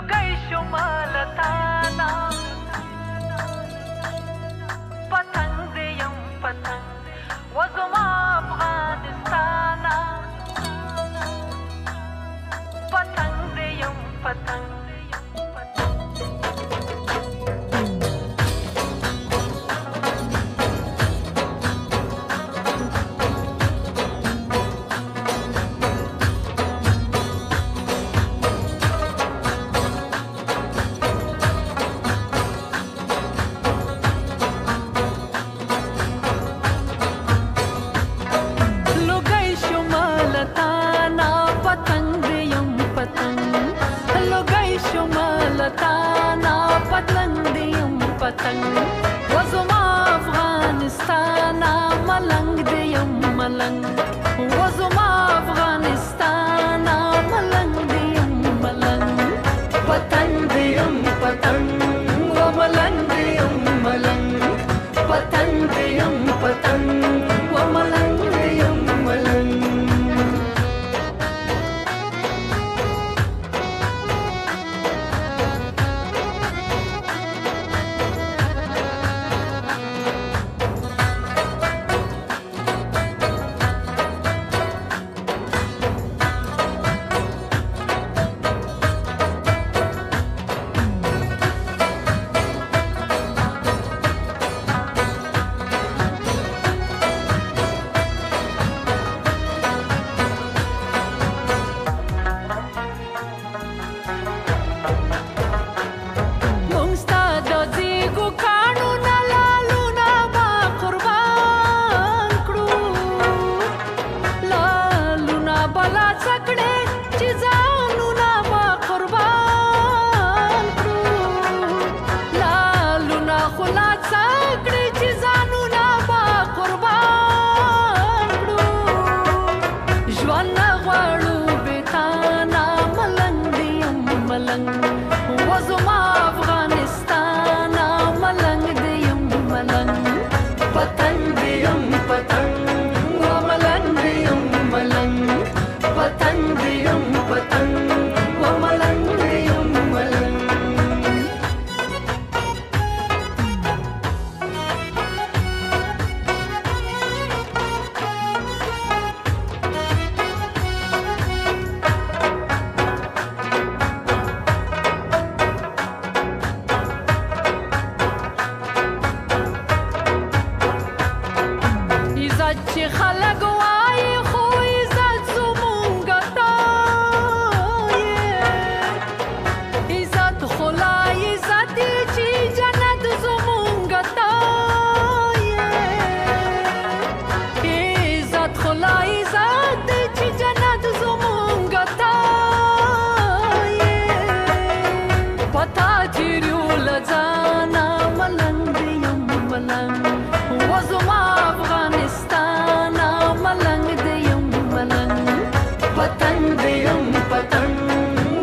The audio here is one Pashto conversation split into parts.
لوګي شمالتانا پتنګ دیم پتنګ وزما افغانستانا پتنګ دیم پتنګ تانا پتنګ دیم پتنګ وزما افغانستانا ملنګ دیم ملنګ وزما افغانستانا ملنګ دیم ملنګ پتنګ دیم پتنګ و ملنګ دیم ملنګ پتنګ دیم پتنګ و ملنګ دیم ملنګ وزما افغانستانا ملنګ دیم ملنګ پتنګ دیم پتنګ و ملنګ دیم ملنګ پتنګ دیم پتنګ و ملنګ دیم ملنګ چې خلک وایي خو عزت زمونږ ته عزت خو لا عزت دی چې جنت زمونږ ته عزت خو لا عزت دی چې جنت زمونږ ته پتا تیریو له ځانه ملنګ دیم ملنګ وزما افغانستانا ملنګ دیم ملنګ پتنګ دیم پتنګ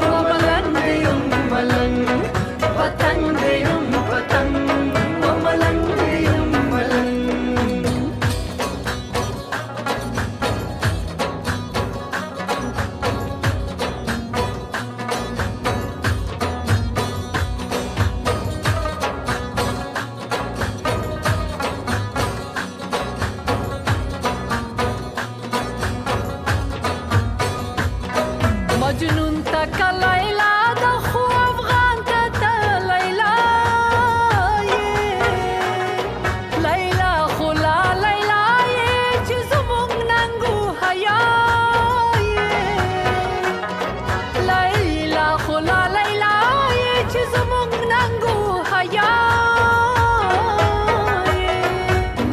و ملنګ دیم ملنګ پتنګ دیم پتنګ و ملنګ دیم ملنګ مجنون تک لیلا د خو افغان ته لیلا لیلا خو لا لیلا چې زمونږ ننګو حیا لیلا خو لا لیلا چې زمونږ ننګو حیا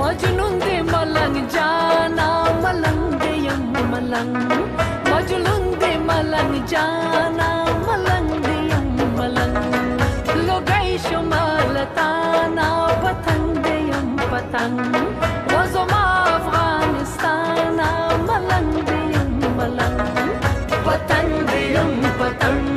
مجنون دې ملنګ جانا ملنګ دې یم ملنګ مجنون ملنګ جانا ملنګ دیم ملنګ لوګي شمالتانا پتنګ دیم پتنګ وزما افغانستانا ملنګ دیم ملنګ پتنګ دیم پتنګ